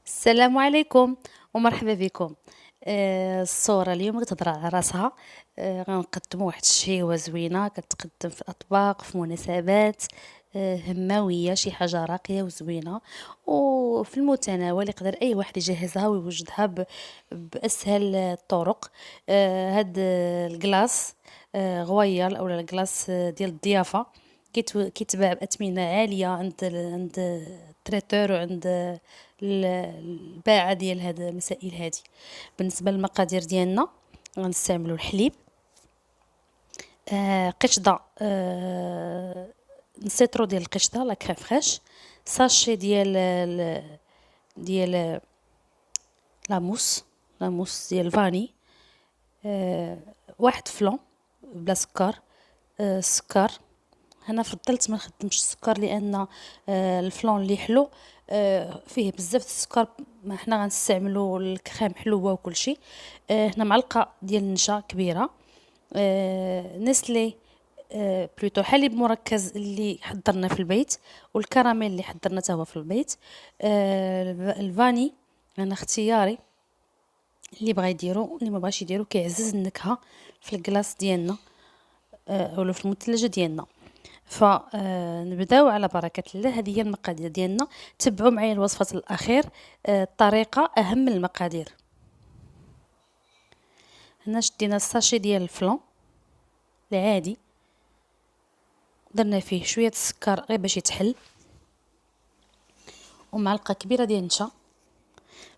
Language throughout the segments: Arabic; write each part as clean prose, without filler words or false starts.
السلام عليكم ومرحبا بكم. الصورة اليوم غتهضر على راسها. غنقدموا واحد الشهيوة زوينة كتقدم في أطباق في مناسبات هماوية، شي حاجة راقية وزوينة وفي المتناول، يقدر أي واحد يجهزها ويوجدها بأسهل الطرق. هاد الكلاص غويال أو الكلاص ديال الضيافة كيتباع بأثمنة عالية عند التريتور وعند الباعة ديال هاد المسائل هادي. بالنسبة للمقادير ديالنا غنستعملو الحليب، قشطة، نسيترو ديال القشطة لا كريم فريش، ساشي ديال لاموس، لاموس ديال الفاني، واحد فلون بلا سكر، السكر هنا فضلت ما نخدمش السكر لان الفلون اللي حلو فيه بزاف السكر، ما حنا غنستعملوا الكريم حلوه وكل شيء. هنا معلقه ديال النشا كبيره، نسلي، بلوتو حليب مركز اللي حضرنا في البيت، والكراميل اللي حضرنا حتى هو في البيت، الفاني انا اختياري، اللي بغى يديرو اللي ما بغاش يديرو كيعزز النكهه في الكلاص ديالنا ولا في المثلجه ديالنا. فنبداو على بركة الله. هذه هي المقادير ديالنا، تبعوا معايا الوصفة الأخير. الطريقة أهم من المقادير. هنا شدينا الساشي ديال الفلون العادي، درنا فيه شوية السكر غير باش يتحل، ومعلقة كبيرة ديال النشا.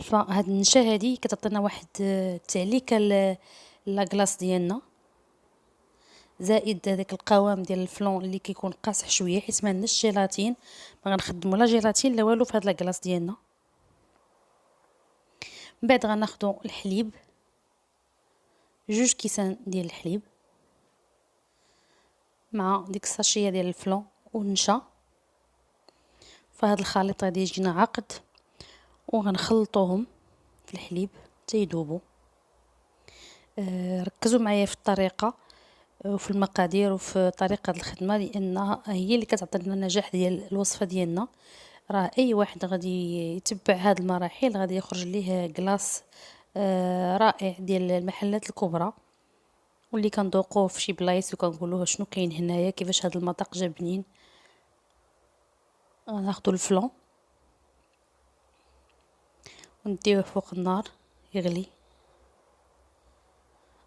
فهاد النشا هادي كتعطينا واحد التعليكة لاكلاص ديالنا، زائد هذاك القوام ديال الفلون اللي كيكون قاصح شويه، حيت ما عندناش جيلاتين، ما غنخدموا لا جيلاتين لا والو في هاد لاكلاص ديالنا. من بعد غناخدو الحليب، جوج كيسان ديال الحليب مع ديك الساشيه ديال الفلون والنشا. فهاد الخليط غادي يجينا عقد، وغنخلطوهم في الحليب حتى يذوبوا. ركزوا معايا في الطريقه وفي المقادير وفي طريقه الخدمه، لانها هي اللي كتعطي لنا النجاح ديال الوصفه ديالنا. راه اي واحد غادي يتبع هاد المراحل غادي يخرج ليه كلاص رائع ديال المحلات الكبرى، واللي كنذوقوه في شي بلايص وكنقولوه شنو كاين هنايا، كيفاش هاد المذاق جا بنين. غناخدو الفلون ونديوه فوق النار يغلي،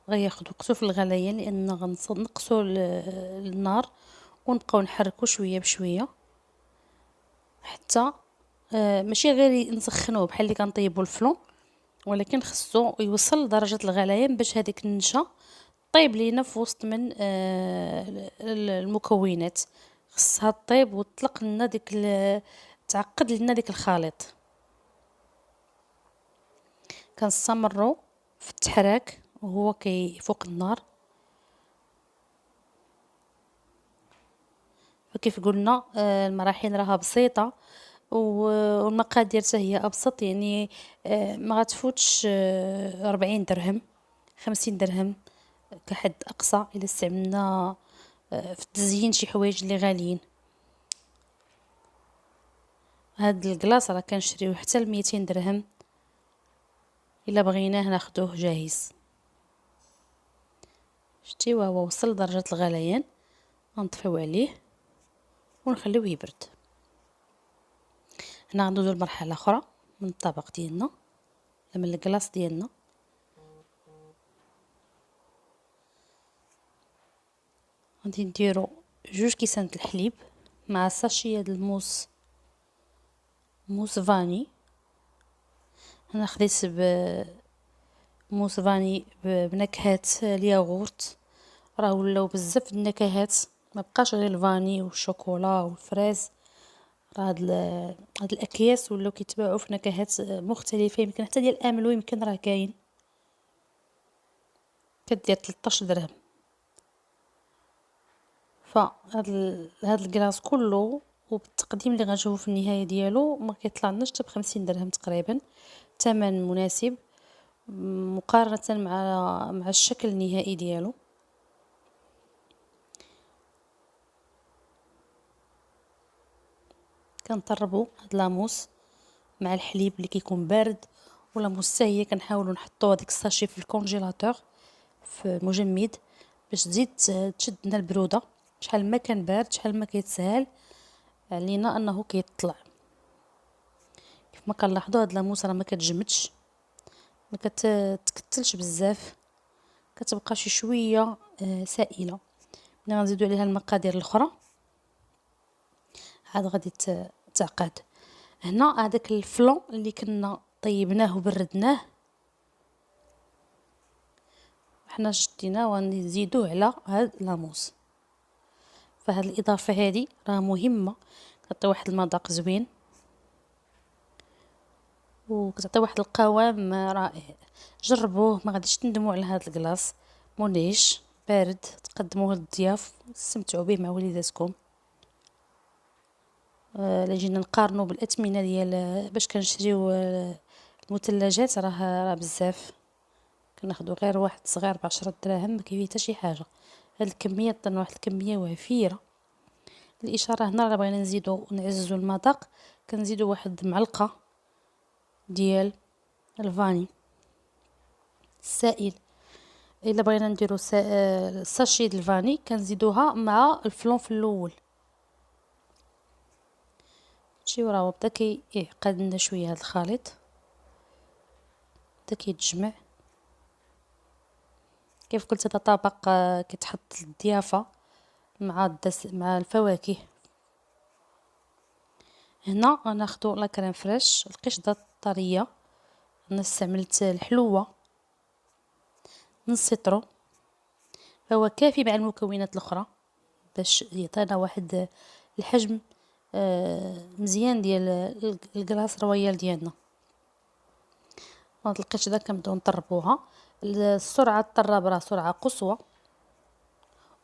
غياخد وقتو في الغليان، لان غنقصو النار ونبقاو نحركو شويه بشويه حتى ماشي غير نسخنوه بحال اللي كنطيبوا الفلون، ولكن خصو يوصل لدرجه الغليان باش هذيك النشا طيب لينا في وسط من المكونات. خصها طيب وتطلق لنا تعقد لنا ديك الخليط. كنستمروا في التحراك وهو فوق النار. فكيف قلنا المراحل راها بسيطة والمقادير حتى هي أبسط، يعني ما غتفوتش 40 درهم، 50 درهم كحد أقصى إذا استعملنا في التزيين شي حوايج اللي غاليين. هاد الكلاص راه كنشريوه حتى ل200 درهم الا بغيناه ناخدوه جاهز. شتي وهو وصل لدرجة الغليان، غنطفيو عليه ونخليوه يبرد. هنا غندوزو لمرحلة اخرى من الطبق ديالنا، من الكلاص ديالنا. غادي نديرو جوج كيسان الحليب مع ساشيه د الموس، موس فاني. انا خديت موس فاني بنكهة الياغورت، راه ولاو بزاف النكهات، ما بقاش غير الفاني والشوكولا والفريز. راه هاد الاكياس ولاو كيتباعوا في نكهات مختلفه، يمكن حتى ديال املو يمكن راه كاين، كدير 13 درهم. هاد الكلاص كله وبالتقديم اللي غنشوفو في النهايه ديالو ما كيطلعناش حتى ب50 درهم تقريبا، ثمن مناسب مقارنه مع الشكل النهائي ديالو. كنطربوا هاد لاموس مع الحليب اللي كيكون بارد، ولا مستهيه كنحاولوا نحطوا هذيك الساشي في الكونجيلاتور في مجمد باش تزيد تشد لنا البروده. شحال ما كان بارد شحال ما كيتسهل علينا انه كيطلع. كيف ما كنلاحظوا هاد لاموس راه ما كتجمدش، ما كتكتلش بزاف، كتبقى شي شويه سائله. ملي غنزيدوا عليها المقادير الاخرى عاد غادي تعقد. هنا هذاك الفلون اللي كنا طيبناه وبردناه حنا شديناه ونزيدوه على هاد لاموس. فهاد الاضافه هذه راه مهمه، كتعطي واحد المذاق زوين وكتعطي واحد القوام رائع. جربوه ما غاديش تندموا على هذا الكلاص، منعش بارد تقدموه للضياف استمتعوا به مع وليداتكم. لا جينا نقارنوا بالاثمنه ديال باش كنشريو المثلجات راه بزاف، كناخذوا غير واحد صغير ب10 دراهم ما كيفيه حتى شي حاجه. هاد الكميه عطينا واحد الكميه وافيره. الاشاره هنا راه بغينا نزيدو نعززوا المذاق، كنزيدوا واحد معلقه ديال الفاني السائل. الا بغينا نديرو ساشي د الفاني كنزيدوها مع الفلون في الاول. شتيو راه بدا كيعقد لنا شويه هذا الخليط، بدا كيتجمع. كيف قلت هذا طبق كيتحط للضيافه مع الفواكه. هنا غناخدو لا كريم فريش القشطه الطريه، انا استعملت الحلوه نص سيترو، فهو كافي مع المكونات الاخرى باش يعطينا واحد الحجم مزيان ديال الكلاص رويال ديالنا. هاد القشطه كنبداو نطربوها. السرعه الطراب راه سرعه قصوى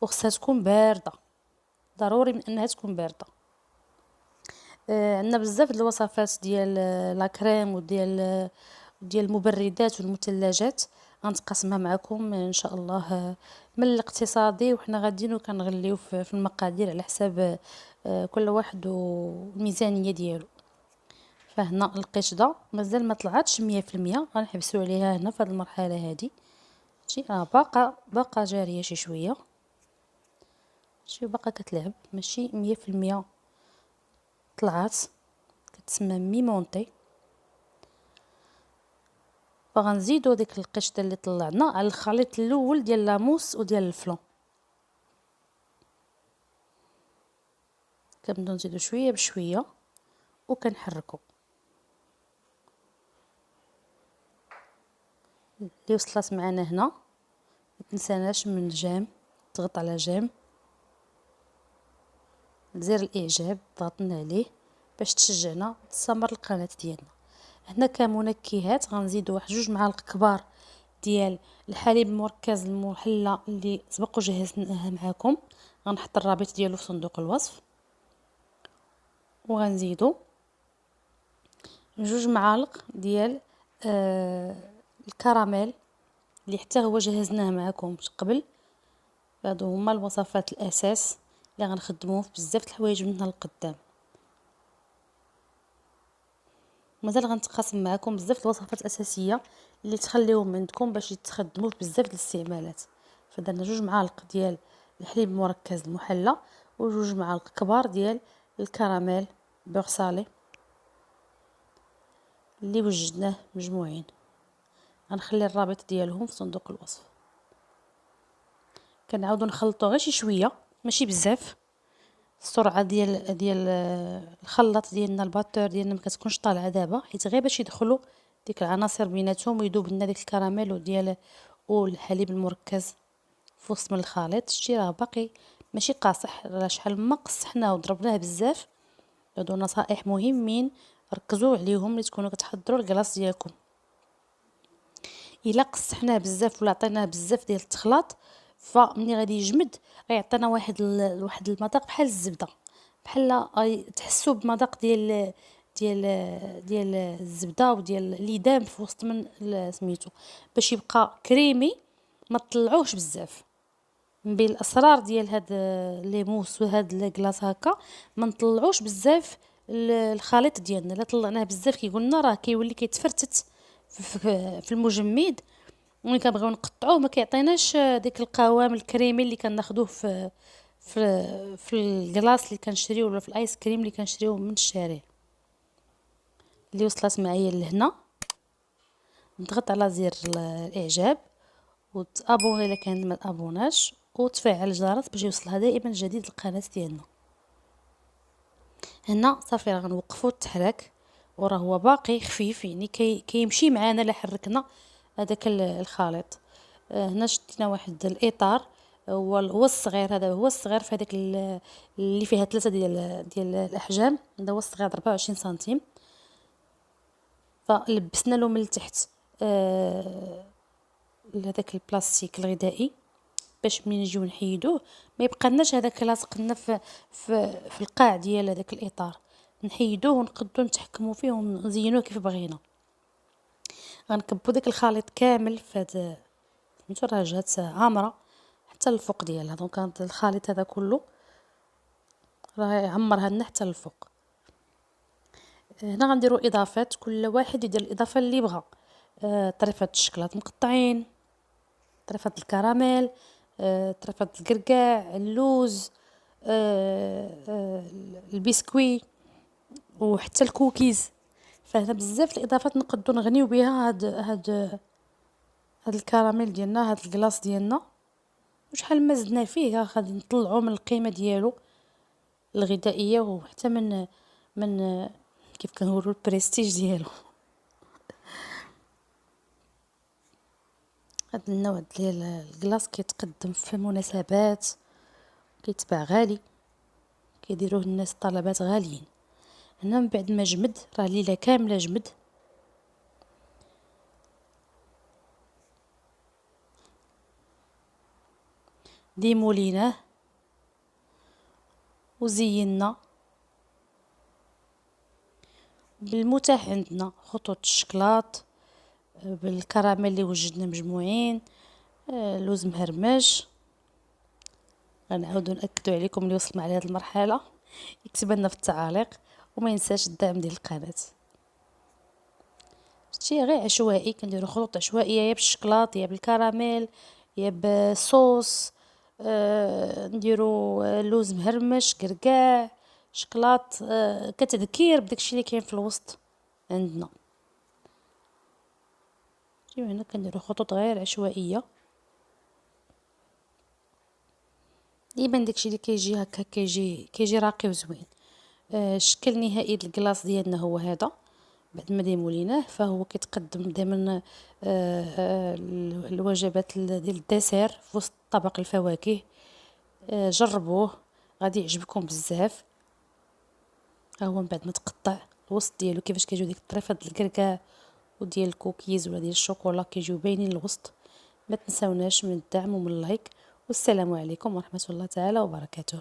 وخصها تكون بارده، ضروري من انها تكون بارده. عندنا بزاف د الوصفات ديال لا كريم وديال المبردات والمثلجات، غنتقاسمها معكم ان شاء الله من الاقتصادي، وحنا غاديين وكنغليو في المقادير على حساب كل واحد والميزانيه ديالو. فهنا القشطه مازال ما طلعتش 100%، غنحبسوا عليها هنا في هذه المرحله هذه. شي باقا جاريه شي شويه، شي باقا كتلعب ماشي 100% طلعت، كتسمى ميمونطي. فغنزيدو ديك القشطه اللي طلعنا على الخليط الاول ديال لاموس وديال الفلون. كنبداو نزيدو شويه بشويه وكنحركو. اللي وصلت معنا هنا ما تنساناش من جيم، تضغط على جيم، زر الاعجاب ضغطنا عليه باش تشجعنا تستمر القناه ديالنا. هنا كمنكهات غنزيدو واحد 2 معالق كبار ديال الحليب المركز المحلى اللي سبق وجهزناه معكم، غنحط الرابط ديالو في صندوق الوصف. وغنزيدو 2 معالق ديال الكراميل اللي حتى هو جهزناه معكم قبل. هادو هما الوصفات الاساس اللي غنخدموه في بزاف د الحوايج من هنا لقدام. مازال غنتقاسم معكم بزاف الوصفات الاساسيه اللي تخليوهم عندكم باش يتخدموا في بزاف د الاستعمالات. فدرنا 2 معالق ديال الحليب المركز المحلى و2 معالق كبار ديال الكراميل بور صالي اللي وجدناه مجموعين. غنخلي الرابط ديالهم في صندوق الوصف. كنعاودو نخلطو غير شي شويه ماشي بزاف. السرعه ديال الخلاط ديالنا الباتور ديالنا ما كتكونش طالعه دابا، حيت غير باش يدخلوا ديك العناصر بيناتهم ويذوب لنا ديك الكراميل والحليب المركز في وسط من الخليط. شتي راه باقي ماشي قاصح، راه شحال ما قصحناه وضربناه بزاف. هادو نصائح مهمين ركزوا عليهم ملي تكونوا كتحضروا الكلاص ديالكم. الا قصحناه بزاف ولا عطيناه بزاف ديال التخلاط فملي غادي يجمد غيعطينا واحد المذاق بحال الزبده، بحال تحسوا بمذاق ديال الزبده وديال اللي دام في وسط من سميتو. باش يبقى كريمي ما تطلعوهش بزاف. من بين الاسرار ديال هاد لي موس وهاد الكلاص هكا ما نطلعوش بزاف الخليط ديالنا الا طلعناه بزاف كيقولنا راه كيولي كيتفرتت في المجمد، ملي كنبغيو نقطعوه ما كيعطيناش ديك القوام الكريمي اللي كناخذوه في الكلاص اللي كنشريو ولا في الايس كريم اللي كنشريوه من الشارع. اللي وصلت معايا لهنا نضغط على زر الاعجاب وتابوني الا كان ما تابوناش، وتفعل الجرس باش يوصلها دائما جديد القناه ديالنا. هنا صافي راه غنوقفو التحرك وراه هو باقي خفيف، يعني كيمشي معانا الا حركنا هذاك الخليط. هنا شدينا واحد الاطار، هو الصغير، هذا هو الصغير في هذاك اللي فيها 3 ديال الاحجام. هذا هو الصغير 24 سنتيم. فلبسنا له من التحت هذاك البلاستيك الغذائي باش ملي نجيو نحيدوه ما يبقى لناش هذاك لاصق لنا في القاع ديال هذاك الاطار. نحيدوه ونقدروا نتحكموا فيه ونزينوه كيف بغينا. غنكبوا داك الخليط كامل في هاد سميتو راه جات عامره حتى الفوق ديالها. دونك هاد الخليط هذا كله راه يعمرها لنا حتى الفوق. هنا غنديروا اضافات، كل واحد يدير الاضافه اللي بغا. طريفه الشكلاط مقطعين، طريفه الكراميل، طريفه الكركاع، اللوز، البسكوي وحتى الكوكيز. فهنا بزاف الاضافات نقدروا نغنيو بها هاد الكراميل ديالنا، هاد الكلاص ديالنا. وشحال ما زدنا فيه غادي نطلعوا من القيمه ديالو الغذائيه وحتى من كيف كنقولوا البريستيج ديالو. هاد النوع ديال الكلاص كيتقدم في المناسبات، كيتباع غالي، كيديروه الناس طلبات غاليين. هنا من بعد ما جمد، راه ليله كامله جمد، ديموليناه وزينا بالمتاح عندنا خطوط الشكلاط، بالكراميل اللي وجدنا مجموعين، لوز مهرمش. غنعاودو ناكدو عليكم اللي وصل معنا لهاد المرحله يكتب لنا في التعاليق، وما ينساش الدعم ديال القناه. شي غير عشوائي، كنديروا خطوط عشوائيه يا بالشكلاط يا بالكراميل يا بالصوص. نديروا لوز مهرمش، كركاع، شكلاط، كتذكير بداكشي اللي كاين في الوسط عندنا. جيو هنا كنديروا خطوط غير عشوائيه، يبان داكشي اللي كيجي هكا كيجي راقي وزوين. الشكل النهائي الكلاص ديالنا هو هذا بعد ما ديموليناه. فهو كيتقدم ضمن الوجبات ديال الدسر في وسط طبق الفواكه. جربوه غادي يعجبكم بزاف. ها هو من بعد ما تقطع الوسط ديالو كيفاش كيجيو ديك الطريفه ديال الكركاع وديال الكوكيز ولا ديال الشوكولا كيجيو باينين الوسط. ما تنساوناش من الدعم ومن اللايك، والسلام عليكم ورحمه الله تعالى وبركاته.